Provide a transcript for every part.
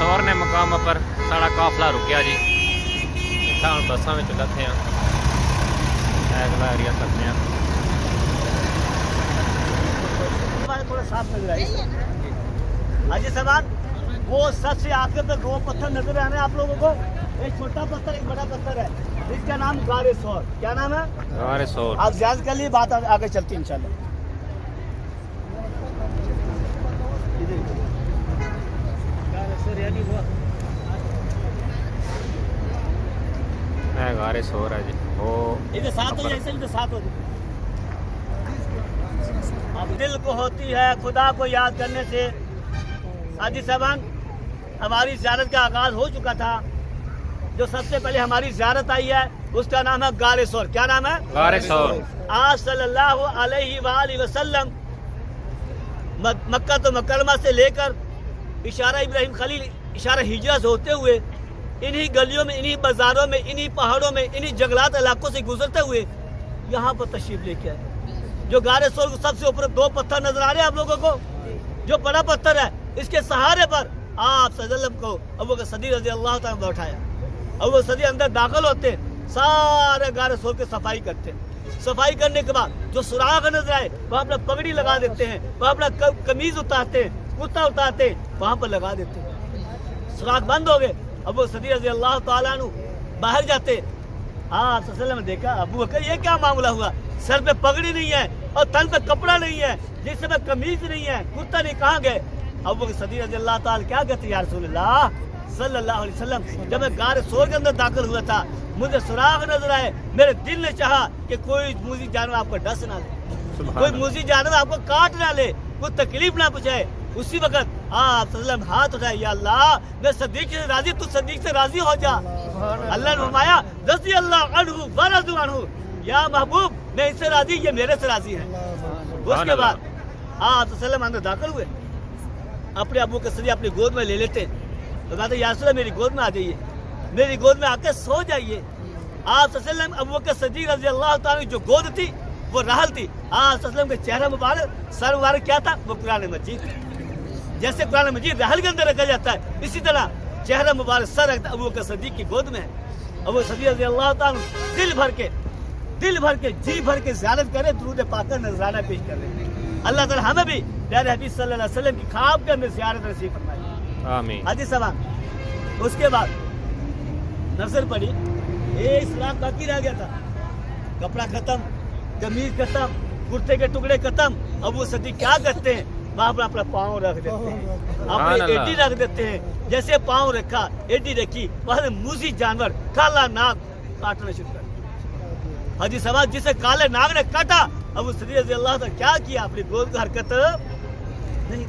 सौर ने मकाम पर साड़ा काफला रुकया जी। इतना हम बसा में बैठे हैं, अगला एरिया करते हैं। थोड़ा साफ नजर आए हाजी साहब, वो सबसे आखिर तक दो पत्थर नजर आ रहे हैं आप लोगों को। एक छोटा पत्थर, एक बड़ा पत्थर है, इसका नाम गारे सौर। क्या नाम है? गारे सौर। आप ध्यान कर लिए, बात आगे चलती है इंशाल्लाह। गारे सौर है जी। वो इधर साथ हो जाए, इधर साथ हो जाए। अब दिल को होती है खुदा को याद करने से। हाजी साहबान, हमारी ज़ियारत का आगाज हो चुका था। जो सबसे पहले हमारी ज़ियारत आई है उसका नाम है गारे सौर। क्या नाम है? गारे सौर। आज सल्लल्लाहु अलैहि वसल्लम मक्का तो मुकरमा से लेकर इशारा इब्राहिम खलील, इशारा हिजरा से होते हुए इन्हीं गलियों में, इन्हीं बाजारों में, इन्हीं पहाड़ों में, इन्हीं जंगलात इलाकों से गुजरते हुए यहाँ पर तशरीफ लेके आए। जो गारे सौर को सबसे ऊपर दो पत्थर नजर आ रहे हैं आप लोगों को। जो बड़ा पत्थर है, इसके सहारे पर आप सल्लल्लाहु को अबू बकर सिद्दीक़ रज़ी अल्लाह तआला ने बैठाया। अबू बकर सिद्दीक़ अंदर दाखिल होते, सारे गारे सौर की सफाई करते। सफाई करने के बाद जो सुराख नजर आए वहाँ अपना पगड़ी लगा देते हैं, वहाँ अपना कमीज उतारते हैं, कुर्ता उतारते हैं, वहाँ पर लगा देते हैं। सुराख बंद हो गए, अबू बकर सिद्दीक़ रज़ी अल्लाह तआला अन्हु बाहर जाते। हाँ सल्लल्लाहु ने देखा, अबू बकर ये क्या मामला हुआ, सर पे पगड़ी नहीं है और तन पे कपड़ा नहीं है, जिससे में कमीज नहीं है, कुर्ता नहीं, कहाँ गए? अबू बकर सिद्दीक़ रज़ी अल्लाह तआला क्या कहते, या रसूलल्लाह सल्लल्लाहु अलैहि वसल्लम, जब मैं गारे सौर के अंदर दाखिल हुआ था मुझे सुराख नजर आए, मेरे दिल ने चाहा कि कोई मूजी जानवर आपको डस ना ले, कोई मूजी जानवर आपको काट ना ले, कोई तकलीफ ना पहुंचाए। उसी वक्त आप सल्लल्लाहु हाथ उठाए, या अल्लाह मैं सिद्दीक़ से राजी, तू सिद्दीक़ से राजी हो जा। अल्लाह ने फरमाया रज़ी अल्लाह अन्हु व रज़ू अन्हु, या महबूब मैं इससे राजी, ये मेरे से राजी है। उसके बाद आप सल्लल्लाहु अंदर दाखिल हुए, अपने अबू के सिद्दीक़ अपनी गोद में ले लेते, तो कहते या रसूल मेरी गोद में आ जाइए, मेरी गोद में आके सो जाइए। आप सल्लल्लाहु अबू बकर सिद्दीक़ रज़ी अल्लाह तआला की जो गोद थी वो रहल थी। आप सल्लल्लाहु के चेहरा मुबारक, सर मुबारक क्या था, वो कुरान मजीद। जैसे कुरान मजीद रहल के अंदर रखा जाता है, इसी तरह चेहरा मुबारक सर रखता अबू बकर सिद्दीक़ की गोद में है। अबू सिद्दीक़ रज़ी अल्लाह तआला दिल भर के, जी भर के ज़ियारत करे, दुरूद पाक का नजराना पेश कर रहे हैं। अल्लाह ताला हमें भी प्यारे हबीब सल्लल्लाहु अलैहि वसल्लम की ख्वाब के अंदर ज़ियारत नसीब फरमाए, आमीन। हाजी साहब, उसके बाद नजर पड़ी, एक सुराख बाकी रह गया था, कपड़ा खत्म, कमीज खत्म, कुर्ते के टुकड़े खत्म। अबू सिद्दीक़ क्या करते हैं, वहाँ पर अपना पाँव रख देते हैं, अपनी एडी रख देते हैं। जैसे पाँव रखा, एडी रखी, वहाँ मूसी जानवर काला नाग काटना शुरू कर। हाजी साहब, जिसे काले नाग ने काटा, अबू सिद्दीक़ रज़ी अल्लाह तआला क्या किया, अपनी गोद की हरकत नहीं।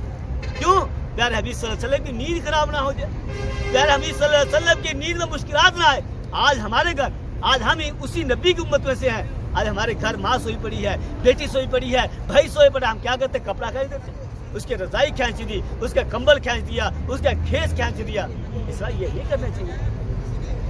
क्यों? प्यारे हबीब सल्लल्लाहु अलैहि वसल्लम की नींद खराब ना हो जाए, प्यारे हबीब सल्लल्लाहु अलैहि वसल्लम की नींद में मुश्किलात ना आए। आज हमारे घर, आज हम उसी नबी की उम्मत में से हैं। आज हमारे घर माँ सोई पड़ी है, बेटी सोई पड़ी है, भाई सोए पड़े, हम क्या करते, कपड़ा खरीद देते, उसके रजाई खींच दी, उसका कंबल खींच दिया, उसका खेस खींच दिया। इसलिए ये नहीं करना चाहिए।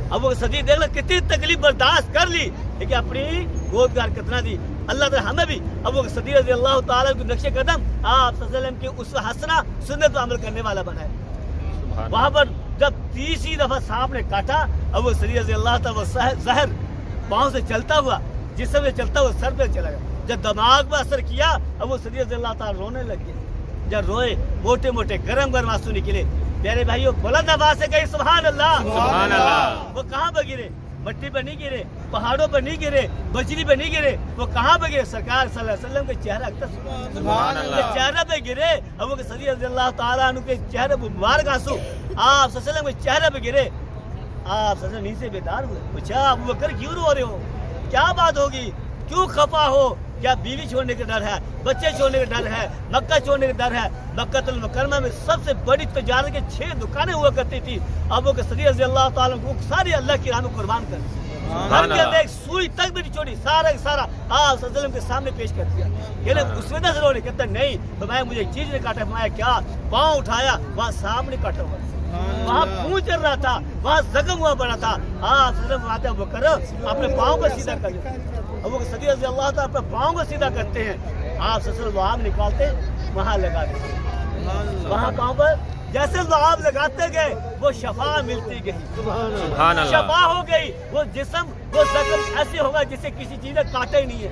अब वो सिद्दीक़ देख लो कितनी तकलीफ बर्दाश्त कर ली, लेकिन अपनी गोद की हरकत ना दी। अल्लाह ताला हमें भी अब वो सिद्दीक़ रज़ी अल्लाह तआला के नक्शे कदम आप सल्लल्लाहु अलैहि वसल्लम की उस हसना सुन्नत पर अमल करने वाला बनाए। वहाँ पर जब तीसरी दफा सांप ने काटा, अब वो सिद्दीक़ रज़ी अल्लाह तआला जहर पाँव से चलता हुआ, जिसम से चलता हुआ सर पे चला गया। जब दिमाग पर असर किया, अब वो सिद्दीक़ रज़ी अल्लाह तआला रोने लग गए। जब रोए, मोटे मोटे गरम गरम आंसू निकले। प्यारे भाइयों, बुलंद आवाज़ से कही सुभान अल्लाह, सुभान अल्लाह। वो कहाँ पर गिरे, मट्टी पर नहीं गिरे, पहाड़ों पर नहीं गिरे, बजरी पर नहीं गिरे, वो कहाँ पे गिरे, सरकार सल्लल्लाहु अलैहि वसल्लम के चेहरा चेहरे पे गिरे। अब वो सिद्दीक़ रज़ी अल्लाह तआला अन्हु के चेहरे पर मुबारक आंसू आप सल्लल्लाहु अलैहि वसल्लम के चेहरे पे गिरे। आप सल्लल्लाहु अलैहि वसल्लम नींद से बेदार हुए, पूछा अबू बकर क्यों रो रहे हो, क्या बात होगी, क्यों खफा हो, क्या बीवी छोड़ने का डर है, बच्चे छोड़ने का डर है, मक्का छोड़ने का डर है? मक्कातुल मुकर्रमा में सबसे बड़ी तजारत के 6 दुकानें हुआ करती थी। अब वो सिद्दीक़ रज़ी अल्लाह तआला को सारी अल्लाह की राह में कुर्बान कर, घर के अंदर एक सुई तक भी नहीं छोड़ी, सारा का सारा आप सल्लल्लाहु अलैहि वसल्लम के सामने पेश कर दिया। उस वजह से रोने कहते नहीं तो मैं मुझे एक चीज ने काटा, मैं क्या, पाँव उठाया, वहाँ सामने काटा हुआ, वहाँ खून चल रहा था, वहाँ जख्म हुआ पड़ा था। आप सल्लल्लाहु वो करो अपने पाँव को सीधा कर, अब वो सिद्दीक़ रज़ी अल्लाह तआला अपने पाँव को सीधा करते हैं। आप सल्लल्लाहु आम निकालते, वहाँ लगा देते, वहाँ पाँव पर جیسے لعاب لگاتے گئے وہ شفا ملتی گئی، سبحان اللہ، شفا ہو گئی، وہ جسم وہ زخم ایسے ہوگا جسے کسی چیز نے کاٹا ہی نہیں ہے۔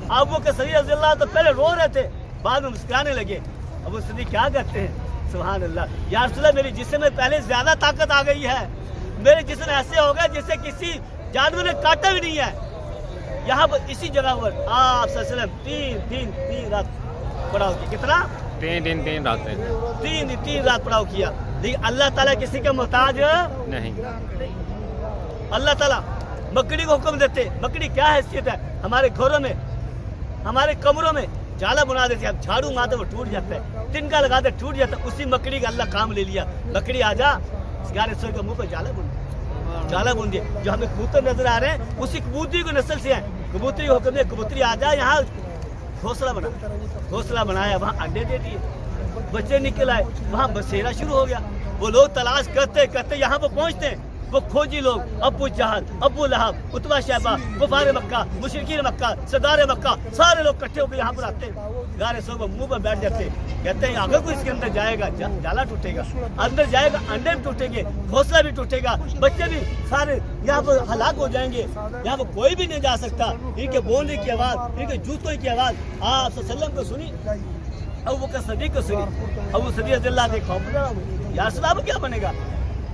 ابو بکر صدیق رضی اللہ تو پہلے رو رہے تھے، بعد میں مسکرانے لگے۔ ابو صدیق کیا کہتے ہیں؟ سبحان اللہ، یا رسول اللہ میری جسم میں پہلے زیادہ طاقت آ گئی ہے، میرے جسم ایسے ہو گئے جسے کسی جانور نے کاٹا بھی نہیں ہے۔ یہاں پر اسی جگہ پر آپ صلی اللہ علیہ وسلم تین رات پڑاؤ کیا، کتنا؟ 3 دن 3 راتیں، تین رات پڑاؤ کیا، لیکن اللہ تعالیٰ کسی کا محتاج نہیں۔ اللہ تعالیٰ مکڑی کو حکم دیتے، مکڑی کیا حیثیت ہے ہمارے گھروں میں، ہمارے کمروں میں جالا بنا دیتے، ہم جھاڑو مارتے وہ ٹوٹ جاتا ہے، تنکا لگاتے ٹوٹ جاتا ہے، اسی مکڑی کا اللہ کام لے لیا، مکڑی آ جا گارے سوئے کے منہ پہ جالا بن دیا۔ جو ہمیں کبوتر نظر آ رہے ہیں اسی کبوتری کو نسل سے ہیں، کبوتری کو حکم دیا کبوتری آ جا یہاں گھونسلہ بنایا، وہاں انڈے دے دیے، بچے نکل آئے، وہاں بسیرا شروع ہو گیا۔ وہ لوگ تلاش کرتے کرتے یہاں پہ پہنچتے ہیں، وہ کھوجی لوگ ابو جہل، ابو لہب، اتبا شیبہ، کفار مکہ، مشرکین مکہ، سردار مکہ، سارے لوگ کٹھے ہو کے یہاں پر آتے ہیں، گارے سو کو منہ پر بیٹھ جاتے، کہتے ہیں اگر کوئی اس کے اندر جائے گا جالا ٹوٹے گا، اندر جائے گا انڈے بھی ٹوٹیں گے، گھونسلہ بھی ٹوٹے گا، بچے بھی سارے یہاں پر ہلاک ہو جائیں گے، یہاں پر کوئی بھی نہیں جا سکتا۔ ان کے بولنے کی آواز، ان کے جوتوں کی آواز آپ صلی اللہ علیہ وسلم کو سنی، ابو بکر صدیق کو سنی، ابو صدیق رضی اللہ عنہ خوف زدہ ہوئے، یا رسول اللہ کیا بنے گا،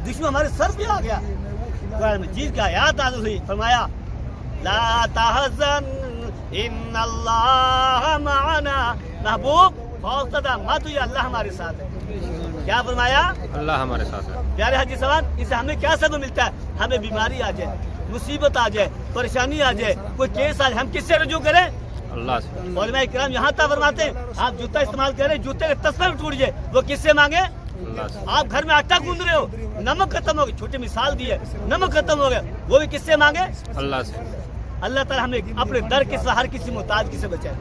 دشمن ہمارے سر پہ آ گیا۔ قرآن مجید کا آیات نازل ہوئی، فرمایا لا تحزن ان اللہ معنا، محبوب خوف زدہ مت ہوئیے، اللہ ہمارے ساتھ ہے۔ کیا فرمایا؟ اللہ ہمارے ساتھ ہے۔ پیارے حاجی صاحب، اس سے ہمیں کیا سبب ملتا ہے؟ ہمیں بیماری آ جائے، مصیبت آ جائے، پریشانی آ جائے، کوئی کیس آ جائے، ہم کس سے رجوع کریں؟ اللہ سے۔ علماء کرام یہاں تک فرماتے ہیں آپ جوتا استعمال کریں، جوتے کا تسمہ بھی ٹوٹ جائے، وہ کس سے مانگے؟ آپ گھر میں آٹا گوندھ رہے ہو، نمک ختم ہو گیا، چھوٹی مثال دی ہے، نمک ختم ہو گیا، وہ بھی کس سے مانگے؟ اللہ سے۔ اللہ تعالیٰ ہمیں اپنے در کے ہر کسی محتاج کی سے بچائے،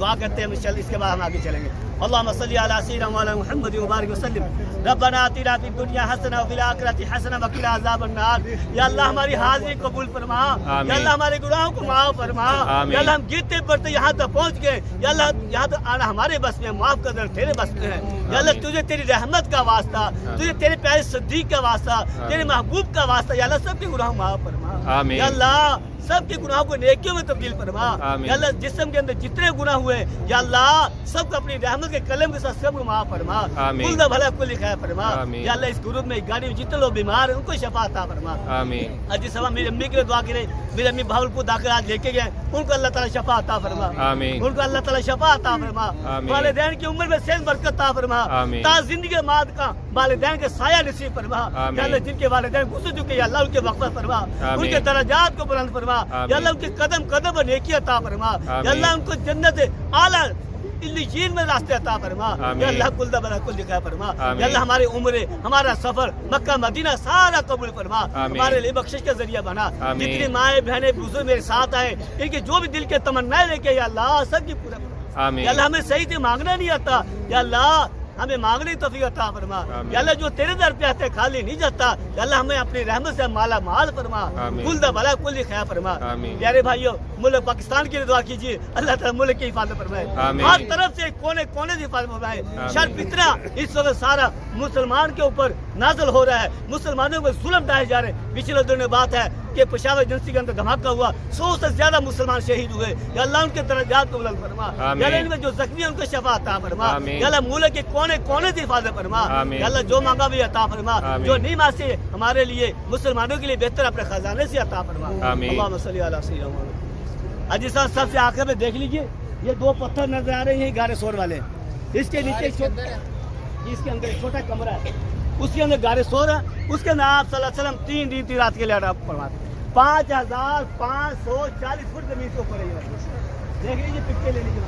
دعا کرتے ہیں اس کے بعد ہم آگے چلیں گے۔ اللهم صل على سيدنا مولانا محمد وبارك وسلم ربنا آتنا في الدنيا حسنة وفي الآخرة حسنة وقنا عذاب النار۔ یا اللہ ہماری حاضری قبول فرما، یا اللہ ہمارے گناہوں کو معاف فرما، یا اللہ ہم گرتے پڑتے یہاں تک پہنچ گئے، یا اللہ یہاں تک آنا ہمارے بس میں، معاف کر دینا تیرے بس میں ہے۔ یا اللہ تجھے تیری رحمت کا واسطہ، تجھے تیرے پیارے صدیق کا واسطہ، تیرے محبوب کا واسطہ، یا اللہ سب کے گناہوں معاف فرما، یا اللہ سب کے گناہوں کو نیکیوں میں تبدیل فرما، یا اللہ جسم کے اندر جتنے گناہ ہوئے یا اللہ سب کو اپنی رحمت کے کلم کے ساتھ سب کو معاف فرما، کل دا بھلا کل خیر فرما، یا اللہ اس گروپ میں گاڑی میں جتنے لوگ بیمار ہیں ان کو شفا عطا فرما۔ حاجی صاحب میری امی کے لیے دعا کرے، میری امی بھاولپور داخل آج لے کے گئے، ان کو اللہ تعالیٰ شفا عطا فرما، ان کو اللہ تعالیٰ شفا عطا فرما، والدین کی عمر میں صحت برکت عطا فرما، تا زندگی ماد کا والدین کے سایہ نصیب فرما، یا اللہ جن کے والدین گزر چکے یا اللہ ان کے مغفرت فرما، ان کے درجات کو بلند فرما، یا اللہ ان کے قدم قدم پر نیکی عطا فرما، یا اللہ ان کو جنت اعلیٰ علیین میں راستے عطا فرما، یا اللہ کل دا بلا کل دکھا فرما، یا اللہ ہمارے عمرے ہمارا سفر مکہ مدینہ سارا قبول فرما، ہمارے لیے بخشش کا ذریعہ بنا، جتنی مائیں بہنیں بزرگ میرے ساتھ آئے ان کے جو بھی دل کے تمنا لے کے یا اللہ سب کی پورا فرما، یا اللہ ہمیں صحیح سے مانگنا نہیں آتا، یا اللہ ہمیں مانگنے توفیق عطا فرما، یا اللہ جو تیرے در پہ آتے خالی نہیں جاتا، یا اللہ ہمیں اپنی رحمت سے مالا مال فرما، کل دا بھلا کل خیر فرما۔ پیارے بھائیوں ملک پاکستان کے لیے دعا کیجیے، اللہ تعالیٰ ملک کی حفاظت فرمائے، ہر طرف سے کونے کونے سے حفاظت فرمائے، شر فتنہ اس وقت سارا مسلمان کے اوپر نازل ہو رہا ہے، مسلمانوں کو ظلم ڈھائے جا رہے ہیں۔ پچھلے دنوں بات ہے کہ پشاور ایجنسی کے اندر دھماکہ ہوا، 100 سے زیادہ مسلمان شہید ہوئے، یا اللہ ان کے درجات کو بلند فرما، یا اللہ ان میں جو زخمی ہیں ان کو شفا عطا فرما، یا اللہ ملک کے کونے کونے سے حفاظت فرما، یا اللہ جو مانگا بھی عطا فرما، جو نہیں مانگے ہمارے لیے مسلمانوں کے لیے بہتر اپنے خزانے سے عطا فرما۔ اللہم صلی علی سیدنا محمد۔ حاجی صاحب سب سے آخر میں دیکھ لیجئے، یہ 2 پتھر نظر آ رہے ہیں گارے سور والے، اس کے نیچے اس کے اندر چھوٹا کمرہ ہے، اس کے اندر گارے سور ہے، اس کے اندر آپ صلی اللہ علیہ وسلم 3 دن 3 رات کے لیے فرماتے ہیں، 5540 فٹ زمین کے اوپر ہے، دیکھ لیجیے پکچر لے لیجیے۔